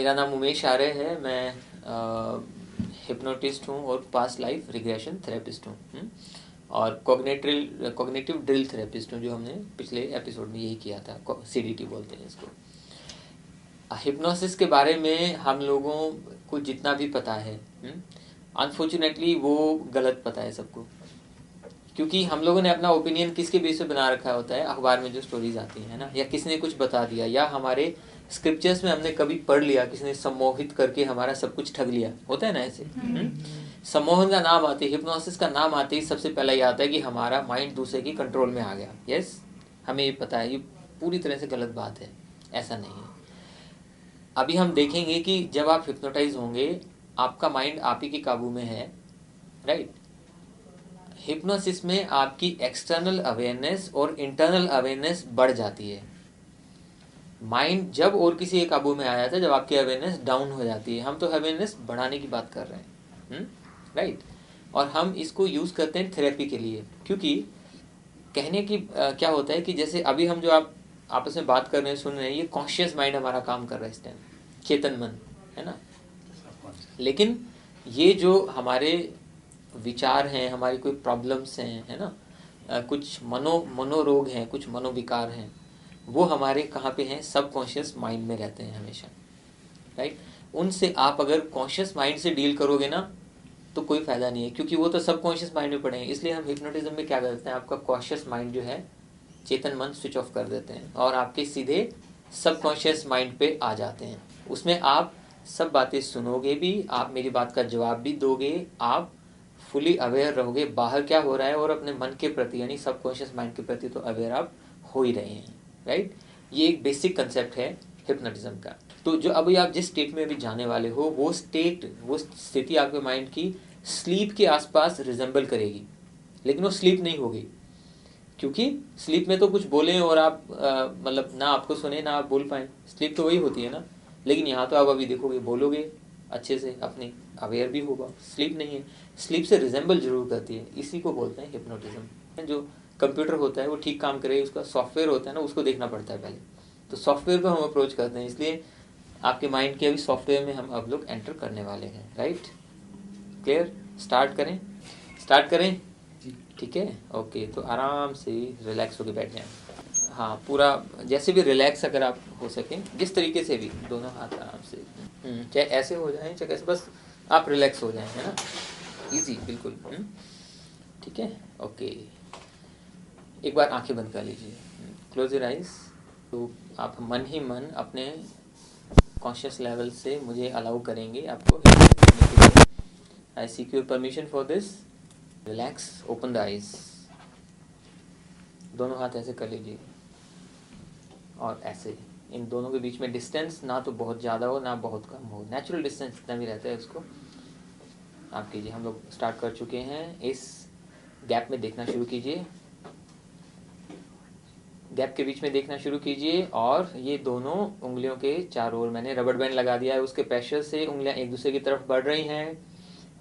मेरा नाम उमेश आर्य है। मैं हिप्नोटिस्ट हूँ और पास्ट लाइफ रिग्रेशन थेरेपिस्ट हूँ और कॉग्निटिव ड्रिल थेरेपिस्ट हूँ, जो हमने पिछले एपिसोड में यही किया था। CDT बोलते हैं इसको। हिप्नोसिस के बारे में हम लोगों को जितना भी पता है, अनफॉर्चुनेटली वो गलत पता है सबको, क्योंकि हम लोगों ने अपना ओपिनियन किसके बेस पे बना रखा होता है, अखबार में जो स्टोरीज आती हैं ना, या किसी ने कुछ बता दिया, या हमारे स्क्रिप्चर्स में हमने कभी पढ़ लिया, किसी ने सम्मोहित करके हमारा सब कुछ ठग लिया, होता है ना ऐसे। सम्मोहन का नाम आते ही, हिप्नोसिस का नाम आते ही सबसे पहला ये आता है कि हमारा माइंड दूसरे की कंट्रोल में आ गया। यस, हमें ये पता है, ये पूरी तरह से गलत बात है, ऐसा नहीं है। अभी हम देखेंगे कि जब आप हिप्नोटाइज होंगे, आपका माइंड आप ही के काबू में है, राइट। हिप्नोसिस में आपकी एक्सटर्नल अवेयरनेस और इंटरनल अवेयरनेस बढ़ जाती है। माइंड जब और किसी के काबू में आया था, जब आपकी अवेयरनेस डाउन हो जाती है। हम तो अवेयरनेस बढ़ाने की बात कर रहे हैं, राइट। और हम इसको यूज़ करते हैं थेरेपी के लिए, क्योंकि कहने की क्या होता है कि जैसे अभी हम जो आप आपस में बात कर रहे हैं, सुन रहे हैं, ये कॉन्शियस माइंड हमारा काम कर रहा है इस टाइम, चेतन मन है ना। लेकिन ये जो हमारे विचार हैं, हमारी कोई प्रॉब्लम्स हैं, है ना, कुछ मनोरोग हैं, कुछ मनोविकार हैं, वो हमारे कहाँ पे हैं, सबकॉन्शियस माइंड में रहते हैं हमेशा, राइट। उनसे आप अगर कॉन्शियस माइंड से डील करोगे ना, तो कोई फ़ायदा नहीं है, क्योंकि वो तो सबकॉन्शियस माइंड में पड़े हैं। इसलिए हम हिप्नोटिज्म में क्या करते हैं, आपका कॉन्शियस माइंड जो है, चेतन मन स्विच ऑफ कर देते हैं और आपके सीधे सबकॉन्शियस माइंड पे आ जाते हैं। उसमें आप सब बातें सुनोगे भी, आप मेरी बात का जवाब भी दोगे, आप फुली अवेयर रहोगे बाहर क्या हो रहा है, और अपने मन के प्रति यानी सबकॉन्शियस माइंड के प्रति तो अवेयर आप हो ही रहे हैं, राइट। ये एक बेसिक कंसेप्ट है हिप्नोटिज्म का। तो जो अभी आप जिस स्टेट में अभी जाने वाले हो, वो स्थिति आपके माइंड की स्लीप के आसपास रिजेंबल करेगी, लेकिन वो स्लीप नहीं होगी, क्योंकि स्लीप में तो कुछ बोले और आप मतलब ना आपको सुने ना आप बोल पाए, स्लीप तो वही होती है ना। लेकिन यहाँ तो आप अभी देखोगे, बोलोगे अच्छे से, अपने अवेयर भी होगा, स्लीप नहीं है। स्लीप से रिजेंबल जरूर करती है, इसी को बोलते हैं हिप्नोटिज्म। जो कंप्यूटर होता है वो ठीक काम करे, उसका सॉफ्टवेयर होता है ना, उसको देखना पड़ता है पहले, तो सॉफ्टवेयर को हम अप्रोच करते हैं। इसलिए आपके माइंड के अभी सॉफ्टवेयर में हम अब लोग एंटर करने वाले हैं, राइट। क्लियर? स्टार्ट करें ठीक है, ओके। तो आराम से रिलैक्स होकर बैठ जाएं। हाँ, पूरा जैसे भी रिलैक्स अगर आप हो सकें, जिस तरीके से भी, दोनों हाथ आराम से, चाहे ऐसे हो जाएं चाहे कैसे, बस आप रिलैक्स हो जाएं, है ना, इजी बिल्कुल। ठीक है, ओके। एक बार आंखें बंद कर लीजिए, क्लोज योर आइज। तो आप मन ही मन अपने कॉन्शियस लेवल से मुझे अलाउ करेंगे आपको। आई seek your permission for this. Relax, open the eyes. दोनों हाथ ऐसे कर लीजिए और ऐसे, इन दोनों के बीच में डिस्टेंस ना तो बहुत ज़्यादा हो ना बहुत कम हो, नेचुरल डिस्टेंस जितना भी रहता है उसको आप कीजिए। हम लोग स्टार्ट कर चुके हैं। इस गैप में देखना शुरू कीजिए, गैप के बीच में देखना शुरू कीजिए, और ये दोनों उंगलियों के चारों ओर मैंने रबर बैंड लगा दिया है, उसके प्रेशर से उंगलियां एक दूसरे की तरफ बढ़ रही हैं,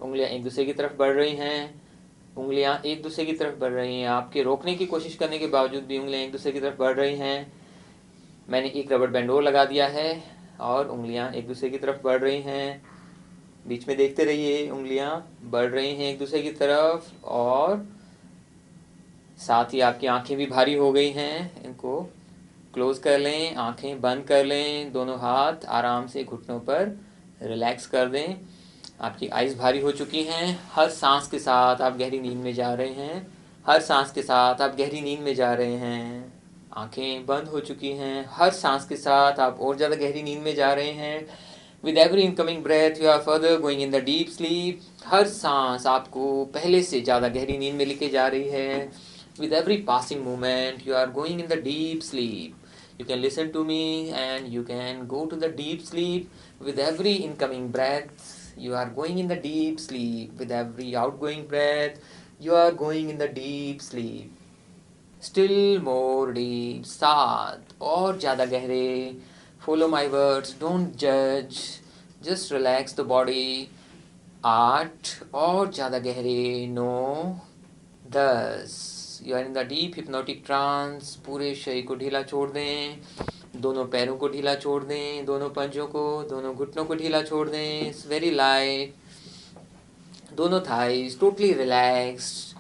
उंगलियां एक दूसरे की तरफ बढ़ रही हैं, उंगलियां एक दूसरे की तरफ बढ़ रही हैं। आपके रोकने की कोशिश करने के बावजूद भी उंगलियां एक दूसरे की तरफ बढ़ रही हैं। मैंने एक रबर बैंड और लगा दिया है और उंगलियां एक दूसरे की तरफ बढ़ रही हैं। बीच में देखते रहिए, उंगलियां बढ़ रही हैं एक दूसरे की तरफ, और साथ ही आपकी आंखें भी भारी हो गई हैं। इनको क्लोज कर लें, आंखें बंद कर लें, दोनों हाथ आराम से घुटनों पर रिलैक्स कर दें। आपकी आइज़ भारी हो चुकी हैं। हर सांस के साथ आप गहरी नींद में जा रहे हैं, हर सांस के साथ आप गहरी नींद में जा रहे हैं। आंखें बंद हो चुकी हैं। हर सांस के साथ आप और ज़्यादा गहरी नींद में जा रहे हैं। With every incoming breath you are further going in the deep sleep. हर सांस आपको पहले से ज़्यादा गहरी नींद में लेके जा रही है। With every passing moment, you are going in the deep sleep. You can listen to me and you can go to the deep sleep. With every incoming breath, you are going in the deep sleep. With every outgoing breath, you are going in the deep sleep. Still more deep. 7 और ज़्यादा गहरे. Follow my words. Don't judge. Just relax the body. 8 और ज़्यादा गहरे. 9 10 you are in the deep hypnotic trance. पूरे शरीर को ढीला छोड़ दें. दोनों पैरों को ढीला छोड़ दें, दोनों पंजों को, दोनों घुटनों को ढीला छोड़ दें, वेरी लाइट. दोनों thighs totally relaxed,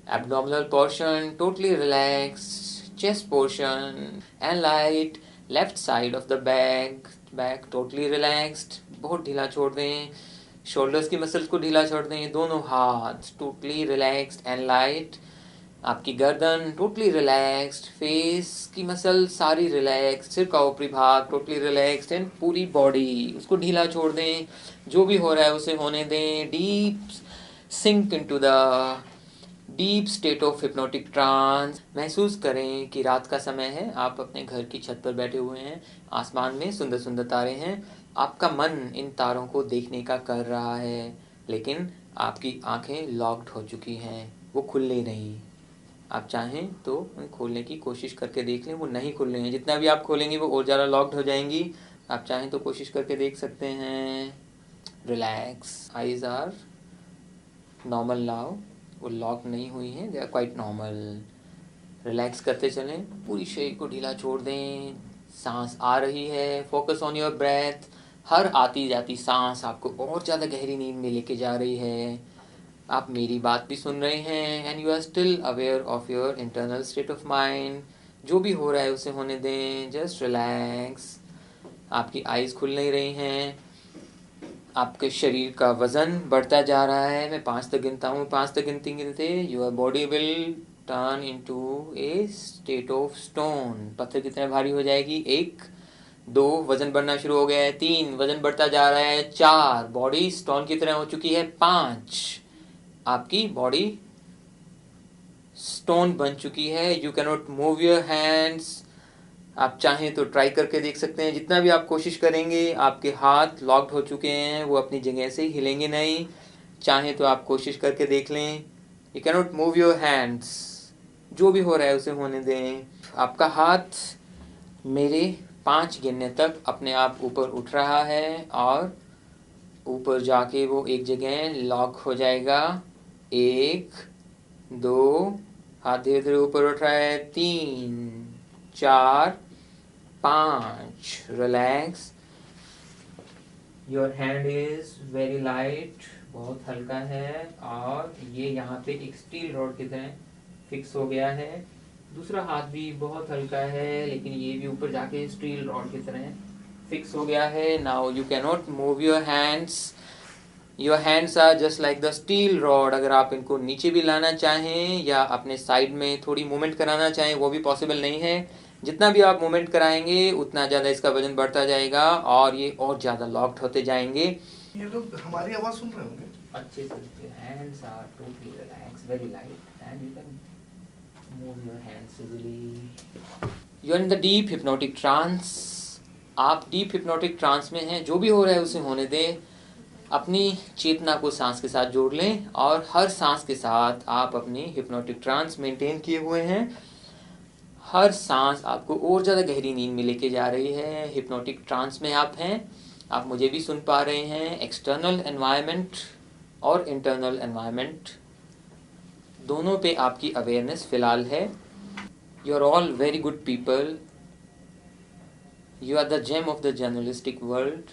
abdominal portion totally relaxed, chest portion and light, left side of the back totally relaxed, बहुत ढीला छोड़ दें. शोल्डर्स की मसल्स को ढीला छोड़ दें, दोनों हाथ टोटली रिलैक्स्ड एंड लाइट. आपकी गर्दन टोटली रिलैक्स्ड, फेस की मसल सारी रिलैक्स्ड, सिर का ऊपरी भाग टोटली रिलैक्स्ड एंड पूरी बॉडी उसको ढीला छोड़ दें. जो भी हो रहा है उसे होने दें. Deep sink into the deep state of hypnotic trance. महसूस करें कि रात का समय है, आप अपने घर की छत पर बैठे हुए हैं, आसमान में सुंदर सुंदर तारे हैं, आपका मन इन तारों को देखने का कर रहा है, लेकिन आपकी आंखें लॉक्ड हो चुकी हैं, वो खुल नहीं रही. आप चाहें तो उन्हें खोलने की कोशिश करके देख लें, वो नहीं खुल रही हैं. जितना भी आप खोलेंगे वो और ज़्यादा लॉक्ड हो जाएंगी. आप चाहें तो कोशिश करके देख सकते हैं. Relax, eyes are normal now, वो लॉक नहीं हुई हैं, they are quite normal. Relax करते चलें, पूरी शरीर को ढीला छोड़ दें. सांस आ रही है, फोकस ऑन योर ब्रेथ. हर आती जाती सांस आपको और ज़्यादा गहरी नींद में लेके जा रही है. आप मेरी बात भी सुन रहे हैं and you are still aware of your internal state of mind. जो भी हो रहा है उसे होने दें, जस्ट रिलैक्स. आपकी आइज़ खुल नहीं रही हैं, आपके शरीर का वजन बढ़ता जा रहा है. मैं 5 तक गिनता हूँ, 5 तक गिनते गिनते your body will turn into A state of stone. पत्थर की तरह भारी हो जाएगी. 1, 2, वजन बढ़ना शुरू हो गया है. 3, वजन बढ़ता जा रहा है. 4, बॉडी स्टोन की तरह हो चुकी है. 5, आपकी बॉडी स्टोन बन चुकी है. You can not move your hands. आप चाहें तो ट्राई करके देख सकते हैं. जितना भी आप कोशिश करेंगे आपके हाथ लॉक्ड हो चुके हैं, वो अपनी जगह से हिलेंगे नहीं. चाहें तो आप कोशिश करके देख लें. You can not move your hands. जो भी हो रहा है उसे होने दें. आपका हाथ मेरे 5 गिनने तक अपने आप ऊपर उठ रहा है और ऊपर जाके वो एक जगह लॉक हो जाएगा. 1, 2, हाथ धीरे धीरे ऊपर उठ रहा है. 3, 4, 5, relax. Your hand is very light, बहुत हल्का है और ये यहाँ पे एक स्टील रॉड की तरह फिक्स हो गया है. दूसरा हाथ भी बहुत हल्का है, लेकिन ये भी ऊपर जाके स्टील रॉड की तरह फिक्स हो गया है. Now you can not move your hands. Your hands are just like the steel rod. अगर आप इनको नीचे भी लाना चाहें या अपने साइड में थोड़ी मूवमेंट कराना चाहें, वो भी पॉसिबल नहीं है. जितना भी आप मूवमेंट कराएंगे उतना ज़्यादा इसका वजन बढ़ता जाएगा और ये और ज़्यादा लॉक्ड होते जाएंगे. ये लोग हमारी आवाज़ सुन रहे होंगे अच्छे से. Hands are totally relax, very light and you can move your hands easily. You are in the deep hypnotic trance. आप डीप हिप्नोटिक ट्रांस में हैं. जो भी हो रहा है उसे होने दें. अपनी चेतना को सांस के साथ जोड़ लें और हर सांस के साथ आप अपनी हिप्नोटिक ट्रांस मेंटेन किए हुए हैं. हर सांस आपको और ज़्यादा गहरी नींद में लेके जा रही है. हिप्नोटिक ट्रांस में आप हैं. आप मुझे भी सुन पा रहे हैं. एक्सटर्नल एनवायरनमेंट और इंटरनल एनवायरनमेंट दोनों पे आपकी अवेयरनेस फ़िलहाल है. You are all very good people. You are the gem of the journalistic world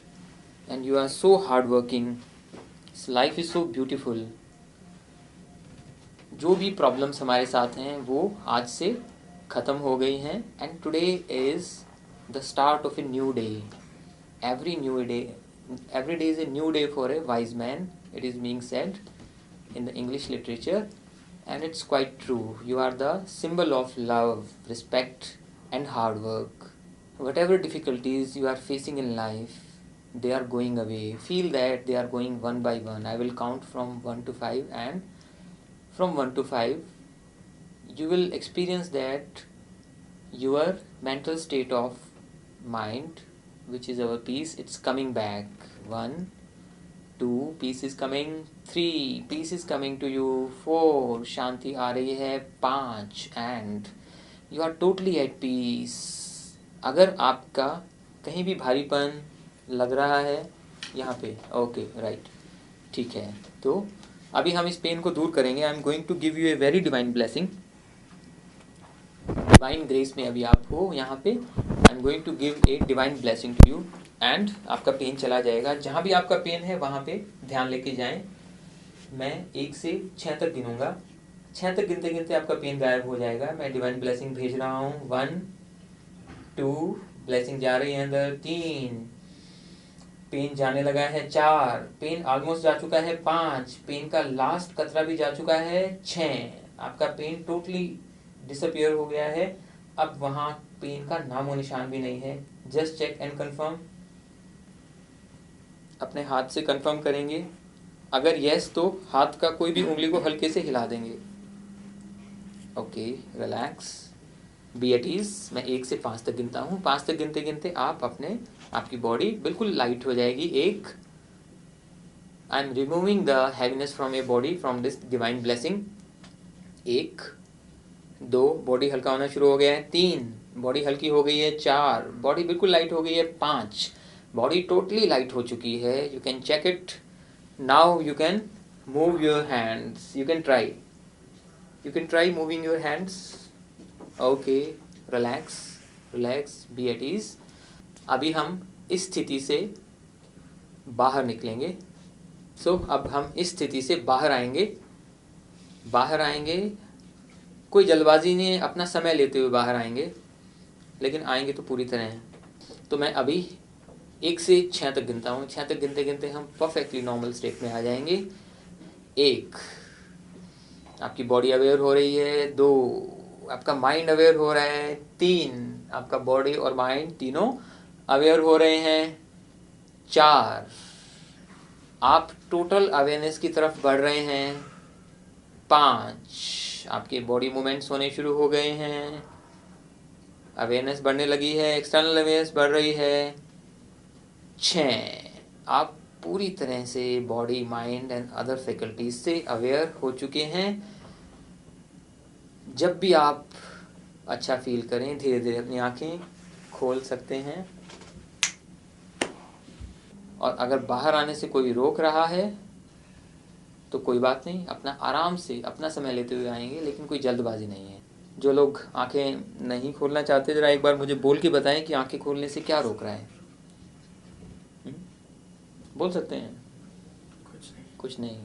and you are so hardworking. Life is so beautiful. जो भी प्रॉब्लम्स हमारे साथ हैं वो आज से ख़त्म हो गई हैं. And today is the start of a new day. every day is a new day for a wise man. It is being said in the English literature and it's quite true. You are the symbol of love, respect and hard work. Whatever difficulties you are facing in life, they are going away. Feel that they are going one by one. I will count from 1 to 5 and from 1 to 5 you will experience that your mental state of mind, which is our peace, it's coming back. 1, 2, peace is coming. 3, peace is coming to you. 4, शांति आ रही है. 5, and you are totally at peace. अगर आपका कहीं भी भारीपन लग रहा है यहाँ पे, ओके राइट, ठीक है, तो अभी हम इस पेन को दूर करेंगे. I am going to give you a very divine blessing. Divine grace में अभी आप हो यहाँ पे. I am am going to give a divine blessing to you and आपका पेन चला जाएगा। जहाँ भी आपका पेन है वहाँ पे ध्यान लेके जाएं। मैं 1 से 6 तक गिनूंगा, 6 तक गिनते गिनते आपका पेन गायब हो जाएगा। मैं डिवाइन ब्लेसिंग भेज रहा हूँ। 1 2 ब्लेसिंग जा रही है अंदर। 3 पेन जाने लगा है। 4 पेन ऑलमोस्ट जा चुका है। 5 पेन का लास्ट कतरा भी जा चुका है। 6 आपका पेन टोटली डिसअपियर हो गया है। अब वहाँ पेन का नामो निशान भी नहीं है। Just check and confirm. अपने हाथ से कंफर्म करेंगे। अगर यस तो हाथ का कोई भी उंगली को हल्के से हिला देंगे। Okay, relax, be at ease. मैं 1 से 5 तक गिनता हूँ। 5 तक गिनते गिनते आपकी बॉडी बिल्कुल लाइट हो जाएगी। 1 I am removing the heaviness from a body from this divine blessing. 1 2 body हल्का होना शुरू हो गया है। 3 बॉडी हल्की हो गई है। 4 बॉडी बिल्कुल लाइट हो गई है। 5 बॉडी टोटली लाइट हो चुकी है। You can check it now. You can move your hands. You can try moving your hands. Okay, relax relax, be at ease. अभी हम इस स्थिति से बाहर निकलेंगे। अब हम इस स्थिति से बाहर आएंगे। कोई जल्दबाजी नहीं है, अपना समय लेते हुए बाहर आएंगे, लेकिन आएंगे तो पूरी तरह हैं। तो मैं अभी 1 से 6 तक गिनता हूँ। 6 तक गिनते गिनते हम परफेक्टली नॉर्मल स्टेट में आ जाएंगे। 1 आपकी बॉडी अवेयर हो रही है। 2 आपका माइंड अवेयर हो रहा है। 3 आपका बॉडी और माइंड तीनों अवेयर हो रहे हैं। 4 आप टोटल अवेयरनेस की तरफ बढ़ रहे हैं। 5 आपके बॉडी मूवमेंट्स होने शुरू हो गए हैं। अवेयरनेस बढ़ने लगी है, एक्सटर्नल अवेयरनेस बढ़ रही है। 6 आप पूरी तरह से body, mind and other faculties से अवेयर हो चुके हैं। जब भी आप अच्छा फील करें, धीरे धीरे अपनी आंखें खोल सकते हैं। और अगर बाहर आने से कोई रोक रहा है तो कोई बात नहीं, अपना आराम से अपना समय लेते हुए आएंगे, लेकिन कोई जल्दबाजी नहीं है। जो लोग आंखें नहीं खोलना चाहते, जरा एक बार मुझे बोल के बताएं कि आंखें खोलने से क्या रोक रहा है। बोल सकते हैं? कुछ नहीं।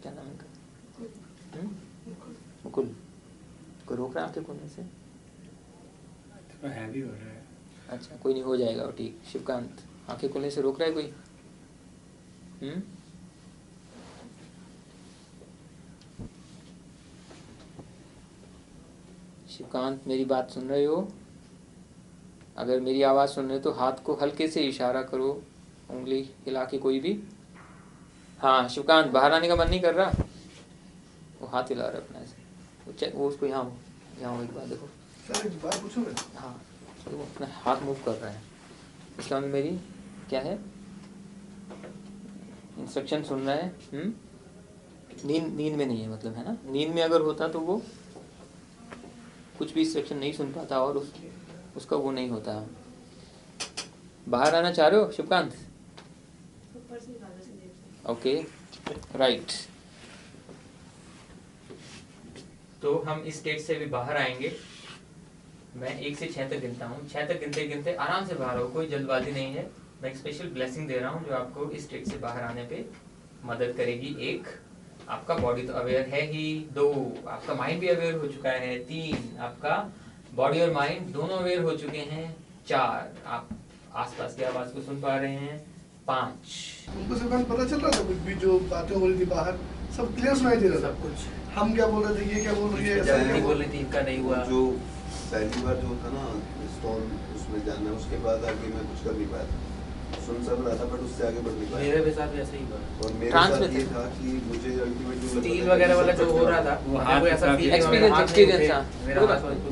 क्या नाम है? मुकुल। कोई रोक रहा है आंखें खोलने से? हैवी हो रहा है। अच्छा, कोई नहीं, हो जाएगा वो ठीक। शिवकांत, आंखें खोलने से रोक रहा है कोई? शिवकांत, मेरी बात सुन रहे हो? अगर मेरी आवाज़ सुन रहे हो तो हाथ को हल्के से इशारा करो, उंगली हिला के कोई भी। हाँ शिवकांत, बाहर आने का मन नहीं कर रहा? वो हाथ हिला रहा है अपना ऐसे। वो उसको यहाँ एक बार देखो। सर एक बात पूछूं मैं? हाँ, तो वो अपना हाथ मूव कर रहा है। इसका मतलब मेरी क्या है, इंस्ट्रक्शन सुन रहा है। नींद में नहीं है मतलब, है ना? नींद में अगर होता तो वो कुछ भी इंस्ट्रक्शन नहीं सुन पाता और उसका वो नहीं होता। बाहर आना चाह रहे हो शिवकांत? Okay, right. तो हम इस स्टेट से भी बाहर आएंगे। मैं 1 से 6 तक गिनता हूँ। 6 तक गिनते गिनते आराम से बाहर हो, कोई जल्दबाजी नहीं है। मैं एक स्पेशल ब्लेसिंग दे रहा हूँ जो आपको इस स्टेट से बाहर आने पे मदद करेगी। 1 आपका बॉडी तो अवेयर है ही। 2 आपका माइंड भी अवेयर हो चुका है। 3 आपका बॉडी और माइंड दोनों अवेयर हो चुके हैं। 4 आप आसपास की आवाज को सुन पा रहे हैं। 5 उनको सब पता चल रहा था, कुछ भी जो बातें हो रही थी बाहर सब क्लियर सुनाई दे रहा था। सब कुछ हम क्या बोल रहे थे, ये क्या बोल रही है, ऐसा नहीं क्या बोल रही थी, इनका नहीं हुआ। जो पहली बार जो था ना स्टोन, उसमें जाना, उसके बाद आगे मैं कुछ कर नहीं पाया था। सुन सब रहा था बट उससे आगे बढ़ नहीं पाया। मेरे भी साथ ऐसा ही हुआ। और मेरे साथ ये था कि मुझे अल्टीमेटली स्टील वगैरह वाला जो हो रहा था, वो हाथ ऐसा एक्सपीरियंस था।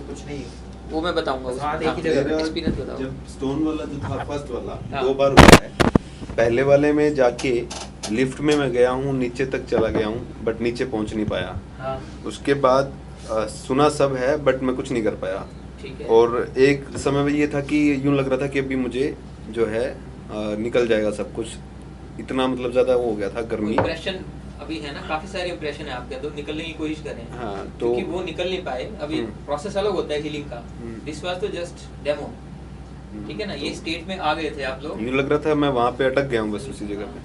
कुछ नहीं, वो मैं बताऊंगा। हाथ एक ही जगह मेरा एक्सपीरियंस बताओ। जब स्टोन वाला जो था फर्स्ट वाला, हाँ। 2 बार हुआ है। पहले वाले में जाके लिफ्ट में मैं गया हूँ, नीचे तक चला गया हूँ बट नीचे पहुँच नहीं पाया। हाँ। उसके बाद सुना सब है बट मैं कुछ नहीं कर पाया। ठीक है। और एक समय में ये था कि यूं लग रहा था कि अभी मुझे जो है निकल जाएगा सब कुछ, इतना मतलब ज्यादा वो हो गया था गर्मी। डिप्रेशन अभी है ना काफी सारे इंप्रेशन है आपके, तो निकलने की कोशिश करें। हाँ, तो क्योंकि वो निकल नहीं पाए अभी, प्रोसेस अलग होता है हीलिंग का। दिस वाज तो जस्ट डेमो, ठीक है ना। ये स्टेट में आ गए थे आप लोग, यूँ लग रहा था मैं वहाँ पे अटक गया हूँ बस उसी जगह पे।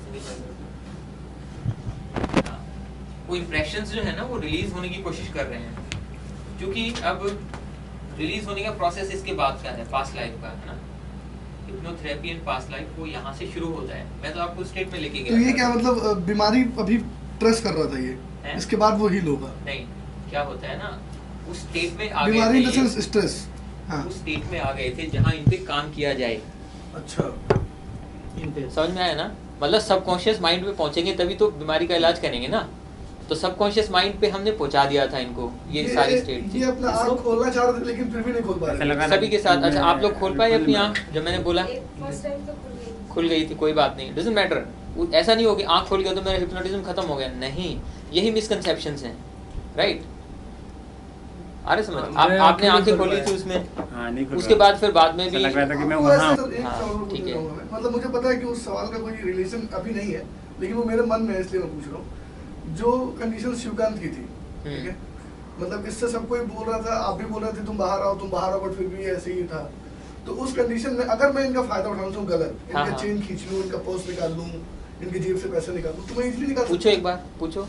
हाँ, वो इम्प्रेशंस जो है ना वो रिलीज होने की कोशिश कर रहे हैं, क्योंकि अब रिलीज होने का प्रोसेस इसके बाद का है, पास्ट लाइफ का, है ना। हिप्नोथेरेपी एंड पास्ट लाइफ वो यहाँ से शुरू होता है। मैं तो आपको स्टेट में लेके गया। तो ये क्या मतलब बीमारी अभी ट्रेस कर रहा था ये है? इसके बाद वो हील होगा? नहीं, क्या होता है ना, उस स्टेट में आ गए बीमारी इन द थे सेंस ये, स्ट्रेस। हाँ, उस स्टेट में आ गए थे जहाँ इन पे काम किया जाए। अच्छा, समझ में आया ना, मतलब सबकॉन्शियस माइंड पे पहुंचेंगे तभी तो बीमारी का इलाज करेंगे ना। तो सबकॉन्शियस माइंड पे हमने पहुंचा दिया था इनको, ये सारी स्टेट थी। ये अपना आँख खोलना चाह रहे थे लेकिन फिर भी नहीं खोल पा रहे। सभी के साथ। अच्छा, आप लोग खोल पाए अपनी आँख? जब मैंने बोला फर्स्ट टाइम तो खुल गई थी, कोई बात नहीं, डजंट मैटर। ऐसा नहीं हो कि आँख खोल गया तो मेरा हिप्नोटिज्म खत्म हो गया, नहीं। यही मिसकंसेप्शंस हैं, राइट। अरे समझ, आपने आंखें खोली थी उसमें, उसके बाद फिर बाद में भी लग रहा था कि मैं आपको वहाँ ऐसे एक सवाल ठीक पूछ है। रहा हूँ मैं। मतलब मुझे पता है कि उस सवाल का कोई रिलेशन अभी नहीं है, लेकिन वो मेरे मन में है इसलिए मैं पूछ रहा हूँ। जो कंडीशन शिवकांत की थी, ठीक है, मतलब इससे सब कोई बोल रहा था, आप भी बोल रहे थे तुम बाहर आओ, बट फिर भी ऐसे ही था। तो उस कंडीशन में अगर मैं इनका फायदा उठाऊं तो गलत, हाँ, इनका हाँ। चेन खींच लूं, इनका पर्स निकाल लूं, इनकी जेब से पैसे निकाल लूं, तो मैं इजीली निकाल पूछो एक बार, पूछो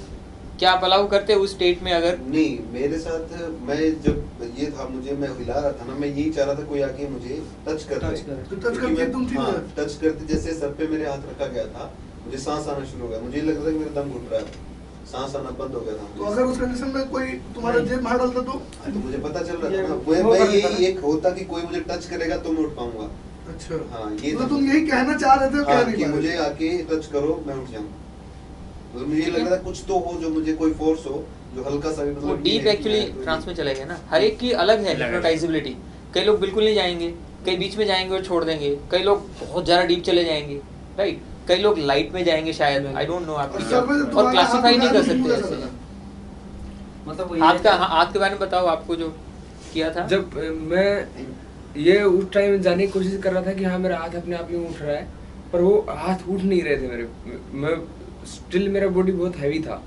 क्या आप अलाउ करते उस स्टेट में? अगर नहीं, मेरे साथ मैं जब ये था, मुझे मैं हिला रहा था ना, मैं यही चाह रहा था कोई आके मुझे टच कर दे। तो टच करके तुम थी ना? टच करते जैसे सर पे मेरे हाथ रखा गया था, मुझे सांस आना शुरू हो गया, मुझे लग रहा था कि मेरा दम घुट रहा है, सांस आना बंद हो गया था। तो अगर उस कंडीशन में कोई तुम्हारा जेब बाहर डालता तो मुझे पता चल रहा था ना, मैं यही एक होता कि कोई मुझे टच करेगा तो मैं उठ पाऊंगा। अच्छा, हाँ, ये तो तुम यही कहना चाह रहे थे, हाँ, कह नहीं कि पा रहे। मुझे आके टच करो मैं उठ जाऊँ। तो मुझे लग रहा था कुछ तो हो जो मुझे कोई फोर्स हो जो हल्का सा भी, वो मतलब डीप एक्चुअली ट्रांस में चले गए ना। हर एक की अलग है हिप्नोटाइजेबिलिटी। कई लोग बिल्कुल नहीं जाएंगे, कई बीच में जाएंगे और छोड़ देंगे, कई लोग बहुत ज्यादा डीप चले जाएंगे, राइट। कई लोग लाइट में जाएंगे शायद, आई डोंट नो आप, और सर में तो और क्लासिफाई नहीं कर सकते तुम्हारा ऐसे। मतलब वो हाथ का, हाँ, हाथ के बारे में बताओ, आपको जो किया था। जब मैं ये उस टाइम जाने की कोशिश कर रहा था कि हाँ मेरा हाथ अपने आप ही उठ रहा है, पर वो हाथ उठ नहीं रहे थे मेरे। मैं स्टिल, मेरा बॉडी बहुत हैवी था।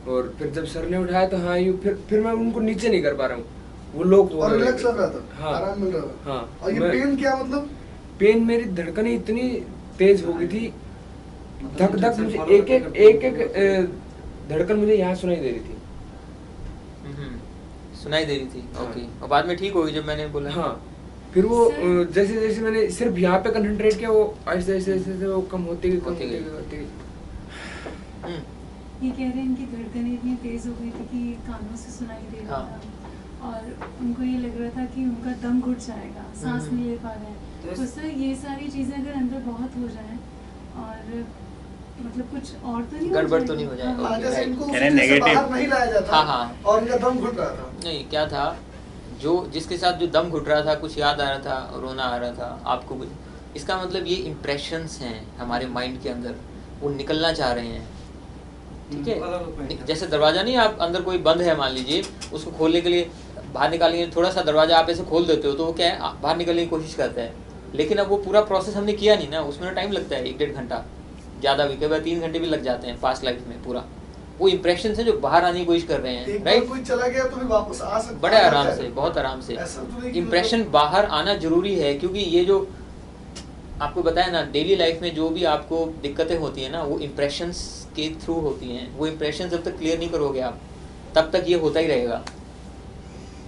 और फिर जब सर ने उठाया तो हाँ यूँ फिर मैं उनको नीचे नहीं कर पा रहा हूँ, वो लोग और रिलैक्स लग रहा था, हाँ, आराम मिल रहा था। हाँ। और ये पेन क्या मतलब? पेन, मेरी धड़कनें इतनी तेज हो गई थी, धक धक, मुझे एक धड़कन मुझे यहाँ सुनाई दे रही थी। सुनाई दे रही थी, हाँ। ओके। और बाद में ठीक होगी जब मैंने बोला। हाँ, फिर वो जैसे जैसे मैंने सिर्फ यहाँ पे कंसंट्रेट किया, वो ऐसे ऐसे ऐसे वो कम होती गई, कम होती गई, होती गई। ये कह रहे हैं इनकी धड़कनें इतनी तेज हो गई थी कि कानों से सुनाई दे रहा हाँ। था, और उनको ये लग रहा था कि उनका दम घुट जाएगा, सांस नहीं ले पा रहे हैं। तो सर ये सारी चीजें अगर अंदर बहुत हो जाए और मतलब कुछ और तो नहीं हो गड़बड़ तो जाएगा? नहीं हो जाएगा। हाँ। जैसे इनको कह रहे उससे negative। बाहर नहीं लाया जाता, हाँ, हाँ। और इनका दम घुट रहा था। नहीं, क्या था, जो जिसके साथ जो दम घुट रहा था, कुछ याद आ रहा था, रोना आ रहा था आपको कुछ, इसका मतलब ये इम्प्रेशंस हैं हमारे माइंड के अंदर, वो निकलना चाह रहे हैं, ठीक है। जैसे दरवाजा नहीं, आप अंदर कोई बंद है मान लीजिए, उसको खोलने के लिए बाहर निकालने थोड़ा सा दरवाजा आप ऐसे खोल देते हो तो वो क्या है, बाहर निकलने की कोशिश करता है। लेकिन अब वो पूरा प्रोसेस हमने किया नहीं ना, उसमें टाइम लगता है 1-1.5 घंटा, ज़्यादा भी, कई बार 3 घंटे भी लग जाते हैं पास्ट लाइफ में। पूरा वो इम्प्रेशन है जो बाहर आने की कोशिश कर रहे हैं, एक बार राइट। कोई चला गया तो फिर वापस आ सकता बड़े आराम से, बहुत आराम से। ऐसा तो नहीं कि इम्प्रेशन बाहर आना जरूरी है, क्योंकि ये जो आपको बताया ना, डेली लाइफ में जो भी आपको दिक्कतें होती हैं ना, वो इम्प्रेशंस के थ्रू होती हैं। वो इम्प्रेशन जब तक क्लियर नहीं करोगे आप, तब तक ये होता ही रहेगा,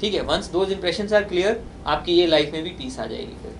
ठीक है। Once those impressions are clear, आपकी ये लाइफ में भी पीस आ जाएगी फिर।